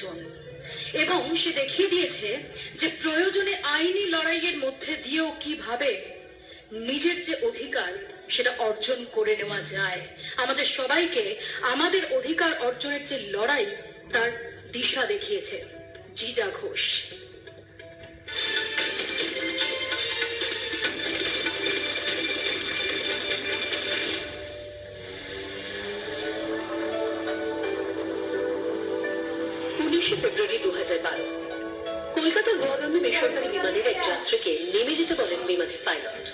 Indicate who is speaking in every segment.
Speaker 1: অর্জন, এবং সে দেখিয়ে দিয়েছে যে প্রয়োজনে আইনি লড়াইয়ের মধ্যে দিয়েও কিভাবে নিজের যে অধিকার সেটা অর্জন করে নেওয়া যায়। আমাদের সবাইকে আমাদের অধিকার অর্জনের যে লড়াই তার দিশা দেখিয়েছে জিজা ঘোষ।
Speaker 2: ফেব্রুয়ারি 2012 কলকাতা গোয়াগামী বেসরকারি বিমানের এক যাত্রীকে নেমে যেতে বলেন বিমানের পাইলট,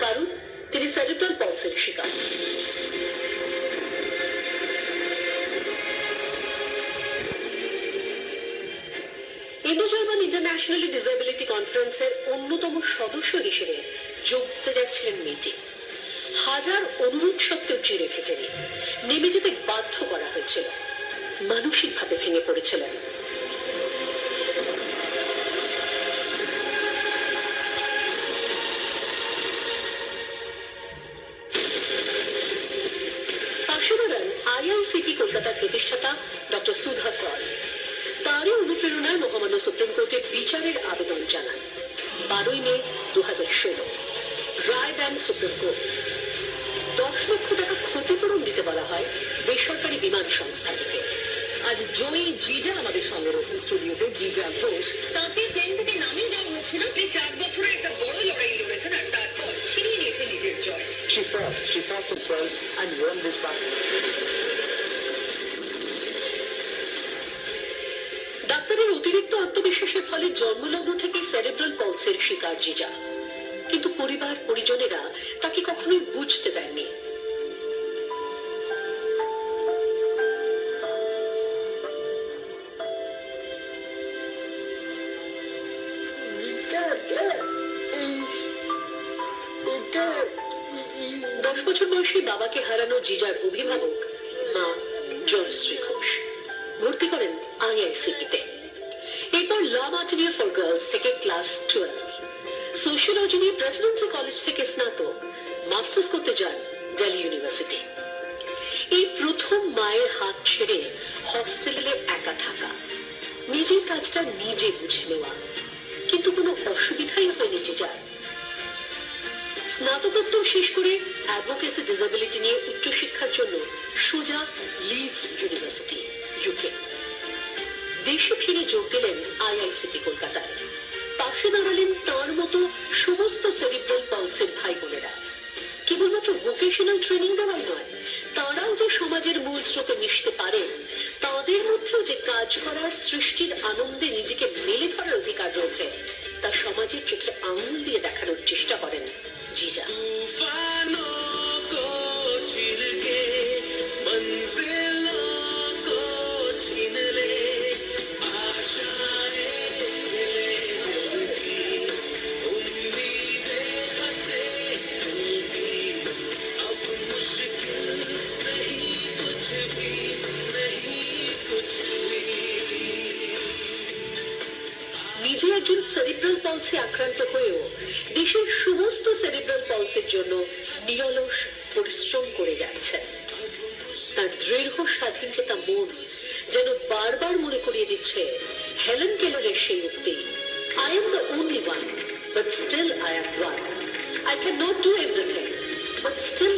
Speaker 2: কারণ তিনি সেরিব্রাল পলসের শিকার। ইন্দো-জার্মান ইন্টারন্যাশনাল ডিসেবিলিটি কনফারেন্সের অন্যতম সদস্য হিসেবে যোগ দিতে যাচ্ছিলেন মেয়েটি। হাজার অনুরোধ সত্ত্বেও চেয়ে রেখেছেন, নেমে যেতে বাধ্য করা হয়েছিল, মানসিকভাবে ভেঙে পড়েছিলেন। আইআইসিটি কলকাতার প্রতিষ্ঠাতা ডক্টর সুধা কর তারই অনুপ্রেরণায় মহামান্য সুপ্রিম কোর্টে বিচারের আবেদন জানান। 12 মে 2016 রায় দেন সুপ্রিম কোর্ট। 10 লক্ষ টাকা ক্ষতিপূরণ দিতে বলা হয় বেসরকারি বিমান সংস্থাটিকে।
Speaker 3: আজ জয়ী জিজা আমাদের সঙ্গে রয়েছেন স্টুডিওতে। জিজা ঘোষ, তাকে প্লেন থেকে নামিয়ে দেওয়া হয়েছিল।
Speaker 2: তিনি 4 বছরের একটা বড় লড়াই লড়েছেন আর তারপর ছিনিয়ে নিয়েছে নিজের জয়।
Speaker 4: She fought herself and won this battle.
Speaker 2: ডাক্তারের অতিরিক্ত আত্মবিশ্বাসের ফলে জন্মলগ্ন থেকে সেরিব্রাল পলসের শিকার জিজা, কিন্তু পরিবার পরিজনেরা তাকে কখনোই বুঝতে দেননি। দশ বছর বয়সী বাবাকে হারানো জিজার অভিভাবক মা জয়শ্রী ঘোষ ভর্তি করেন আইআইসিটিতে। এরপর লা মার্টিনিয়ার ফর গার্লস থেকে ক্লাস 12, সোশিয়োলজি নিয়ে প্রেসিডেন্সি কলেজ থেকে স্নাতক, মাস্টার্স করতে যান দিল্লি ইউনিভার্সিটি। এই প্রথম মায়ের হাত ছেড়ে হস্টেলে একা থাকা, নিজের কাজটা নিজে বুঝে নেওয়া, কিন্তু কোনো অসুবিধাই হয়নি জিজার। স্নাতকোত্তর শেষ করে অ্যাডভোকেসি ডিসেবিলিটি নিয়ে উচ্চশিক্ষার জন্য সোজা লিডস ইউনিভার্সিটি, ইউকে। দেশে ফিরে যোগ দিলেন আইআইসিটি কলকাতায়। পাশে দাঁড়ালেন তাঁর মতো সমস্ত সেরিব্রাল পলসের ভাই বোনেরা। কেবলমাত্র ভোকেশনাল ট্রেনিং দেওয়াই নয়, তাঁরাও যে সমাজের মূল স্রোতে মিশতে পারেন, তাদের মধ্যেও যে কাজ করার, সৃষ্টির আনন্দে নিজেকে মেলে ধরার অধিকার রয়েছে, তা সমাজের চোখে আঙুল দিয়ে দেখানোর চেষ্টা করেন জিজা। নিজে একজন সেরিব্রাল পলসে আক্রান্ত হয়েও দেশের সমস্ত সেরিব্রাল পলসের জন্য নিরলস পরিশ্রম করে যাচ্ছেন। তার দৃঢ় স্বাধীন চেতা মন যেন বারবার মনে করিয়ে দিচ্ছে হেলেন কেলারের সেই উক্তি, I am the only one, but still I am one. I cannot do everything, but still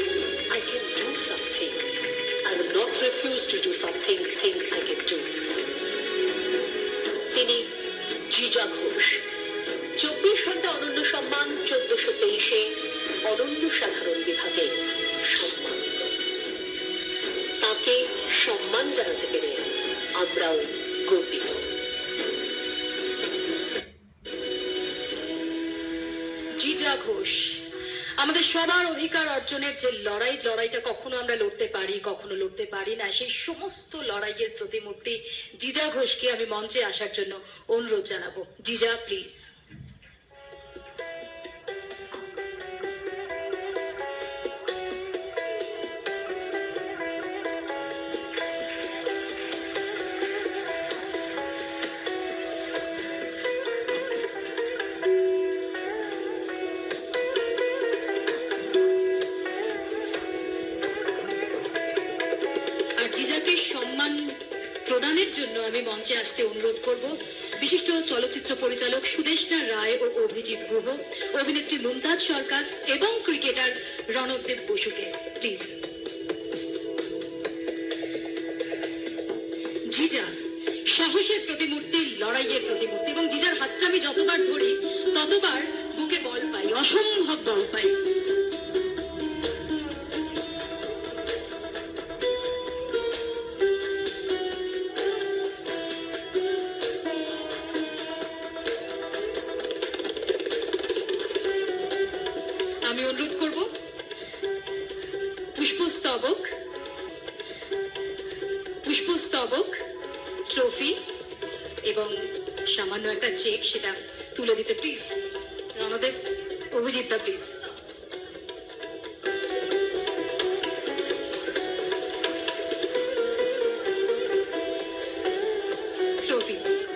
Speaker 2: I can do something. I will not refuse to do something I can do. তিনি জিজা ঘোষ। 24 ঘন্টা অনন্য সম্মান 1423-এ অনন্য সাধারণ বিভাগে সম্মানিত। তাকে সম্মান জানাতে পেরে আমরাও গর্বিত।
Speaker 1: জিজা ঘোষ, আমাদের সবার অধিকার অর্জনের যে লড়াইটা কখনো আমরা লড়তে পারি, কখনো লড়তে পারি না, সেই সমস্ত লড়াইয়ের প্রতিমূর্তি জিজা ঘোষকে আমি মঞ্চে আসার জন্য অনুরোধ জানাবো। জিজা, প্লিজ। সম্মান প্রদানের জন্য আমি মঞ্চে আসতে অনুরোধ করব বিশিষ্ট চলচ্চিত্র পরিচালক সুদেষ্ণা রায় ও অভিজিৎ গুহ, অভিনেত্রী মুমতাজ সরকার এবং ক্রিকেটার রণদেব বসুকে। প্লিজ। জিজা সাহসের প্রতিমূর্তি, লড়াইয়ের প্রতিমূর্তি, এবং জিজার হাতটা আমি যতবার ধরি ততবার বুকে বল পাই, অসম্ভব বল পাই। আমি অনুরোধ করব পুষ্পস্তবক, ট্রফি এবং সামান্য একটা চেক সেটা তুলে দিতে please. Ranadeb, Abhijit da please. Trophy please.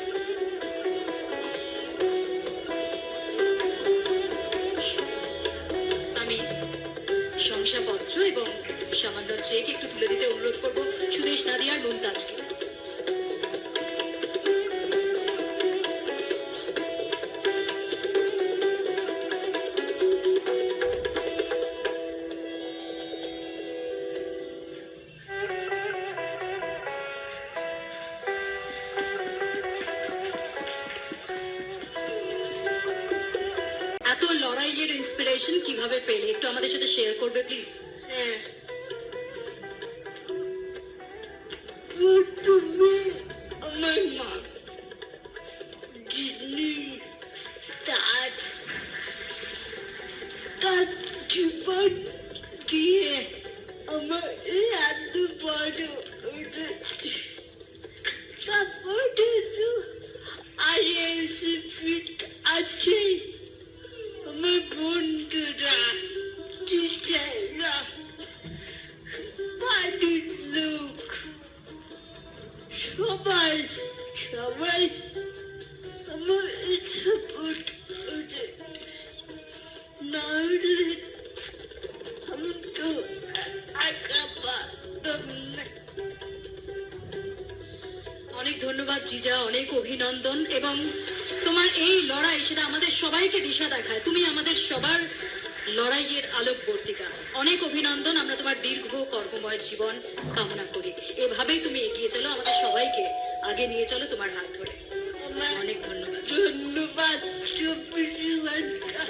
Speaker 1: আমি শংসাপত্র এবং সামান্য চেক একটু তুলে দিতে অনুরোধ করব সুদেশ দাদি আর মুমতাজকে। এত লড়াইয়ের ইন্সপিরেশন কিভাবে পেলে একটু আমাদের সাথে শেয়ার করবে প্লিজ।
Speaker 5: তুমি আমার মা, যিনি তার জীবন দিয়ে আমার এত বড় সাপোর্টে তো আইএসপি আছে, আমার বন্ধুরা, টিচাররা, বাড়ির লোক, সবাই আমার সাপোর্ট করে। নাহলে আমি তো একা পারতাম না।
Speaker 1: অনেক ধন্যবাদ জিজা, অনেক অভিনন্দন, এবং তোমার এই লড়াই সেটা আমাদের সবাইকে দিশা দেখায়। তুমি আমাদের সবার লড়াইয়ের আলোকবর্তিকা। অনেক অভিনন্দন, আমরা তোমার দীর্ঘ কর্মময় জীবন কামনা করি। এভাবেই তুমি এগিয়ে চলো, আমাদের সবাইকে আগে নিয়ে চলো তোমার হাত ধরে। অনেক ধন্যবাদ।
Speaker 5: ধন্যবাদ 24 ঘন্টা।